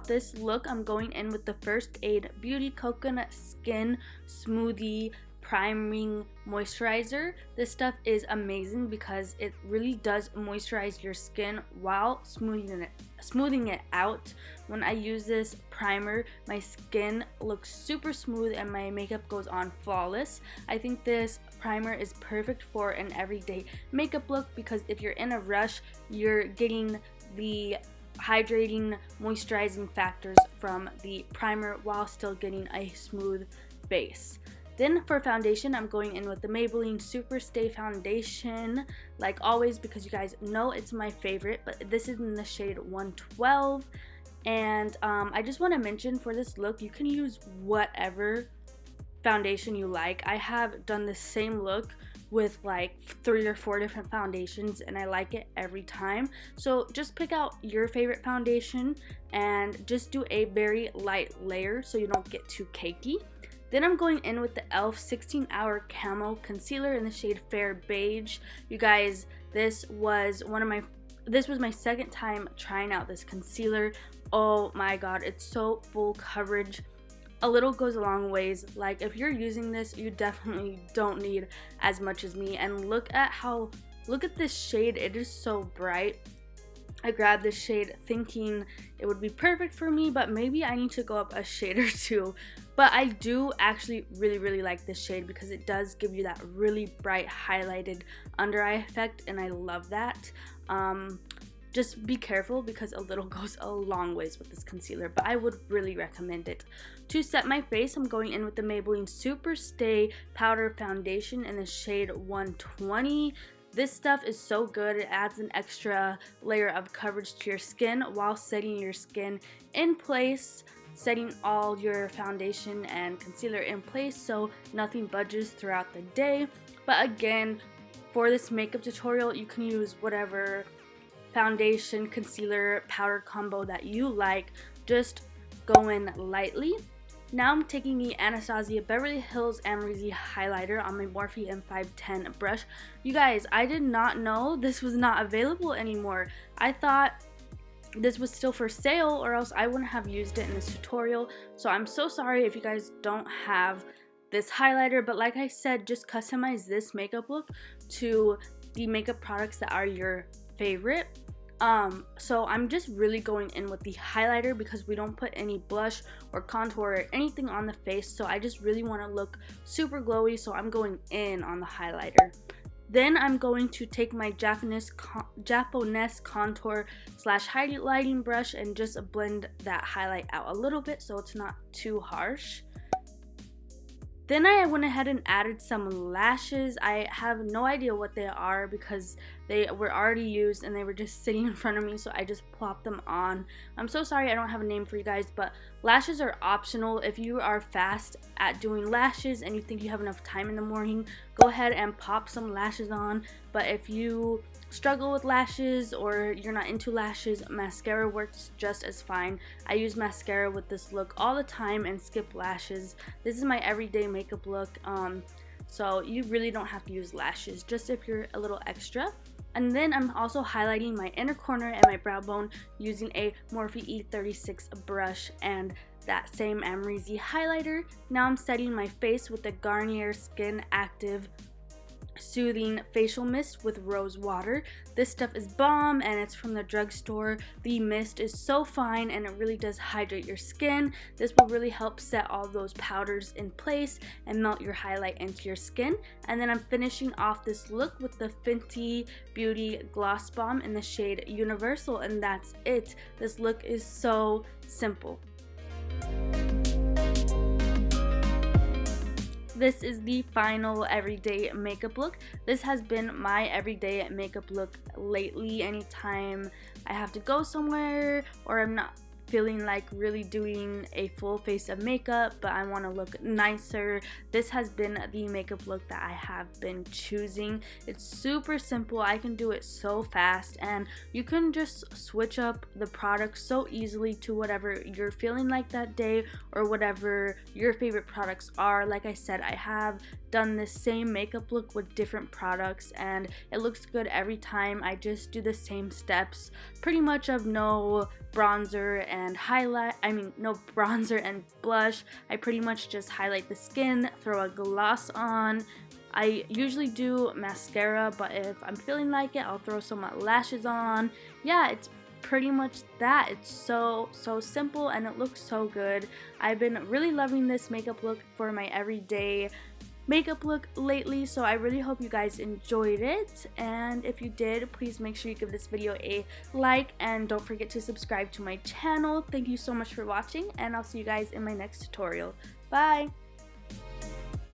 this look, I'm going in with the First Aid Beauty Coconut Skin Smoothie Priming Moisturizer. This stuff is amazing because it really does moisturize your skin while smoothing it out. When I use this primer, my skin looks super smooth and my makeup goes on flawless. I think this primer is perfect for an everyday makeup look because if you're in a rush, you're getting the hydrating, moisturizing factors from the primer while still getting a smooth base. Then for foundation, I'm going in with the Maybelline Superstay foundation, like always, because you guys know it's my favorite, but this is in the shade 112. And I just want to mention, for this look, you can use whatever foundation you like. I have done the same look with like 3 or 4 different foundations and I like it every time. So just pick out your favorite foundation and just do a very light layer so you don't get too cakey. Then I'm going in with the e.l.f. 16-Hour Camo Concealer in the shade Fair Beige. You guys, this was my second time trying out this concealer. Oh my god, it's so full coverage. A little goes a long ways. Like, if you're using this, you definitely don't need as much as me. And look at this shade. It is so bright. I grabbed this shade thinking it would be perfect for me, but maybe I need to go up a shade or two. But I do actually really like this shade because it does give you that really bright highlighted under eye effect, and I love that. Just be careful because a little goes a long ways with this concealer, but I would really recommend it. To set my face, I'm going in with the Maybelline Superstay Powder Foundation in the shade 120. This stuff is so good. It adds an extra layer of coverage to your skin while setting your skin in place, setting all your foundation and concealer in place so nothing budges throughout the day. But again, for this makeup tutorial, you can use whatever foundation, concealer, powder combo that you like. Just go in lightly. Now I'm taking the Anastasia Beverly Hills Amrezy highlighter on my Morphe M510 brush. You guys, I did not know this was not available anymore. I thought this was still for sale, or else I wouldn't have used it in this tutorial. So I'm so sorry if you guys don't have this highlighter, but like I said, just customize this makeup look to the makeup products that are your favorite. So I'm just really going in with the highlighter because we don't put any blush or contour or anything on the face, so I just really want to look super glowy, so I'm going in on the highlighter. Then I'm going to take my Japanese contour / highlighting brush and just blend that highlight out a little bit so it's not too harsh. Then I went ahead and added some lashes. I have no idea what they are because they were already used and they were just sitting in front of me, so I just plopped them on. I'm so sorry I don't have a name for you guys, but lashes are optional. If you are fast at doing lashes and you think you have enough time in the morning, go ahead and pop some lashes on. But if you struggle with lashes or you're not into lashes, mascara works just as fine. I use mascara with this look all the time and skip lashes. This is my everyday makeup look, so you really don't have to use lashes, just if you're a little extra. And then I'm also highlighting my inner corner and my brow bone using a Morphe E36 brush and that same Amrezy highlighter. Now I'm setting my face with the Garnier Skin Active Soothing Facial Mist with Rosewater. This stuff is bomb and it's from the drugstore. The mist is so fine and it really does hydrate your skin. This will really help set all those powders in place and melt your highlight into your skin. And then I'm finishing off this look with the Fenty Beauty Gloss Bomb in the shade Universal, and that's it. This look is so simple. This is the final everyday makeup look. This has been my everyday makeup look lately. Anytime I have to go somewhere or I'm not feeling like really doing a full face of makeup but I want to look nicer, this has been the makeup look that I have been choosing. It's super simple. I can do it so fast and you can just switch up the products so easily to whatever you're feeling like that day or whatever your favorite products are. Like I said, I have done the same makeup look with different products and it looks good every time. I just do the same steps pretty much of no bronzer and highlight, no bronzer and blush. I pretty much just highlight the skin, throw a gloss on. I usually do mascara, but if I'm feeling like it, I'll throw some lashes on. Yeah, it's pretty much that. It's so simple and it looks so good. I've been really loving this makeup look for my everyday makeup look lately, so I really hope you guys enjoyed it, and if you did, please make sure you give this video a like and don't forget to subscribe to my channel. Thank you so much for watching, and I'll see you guys in my next tutorial. Bye!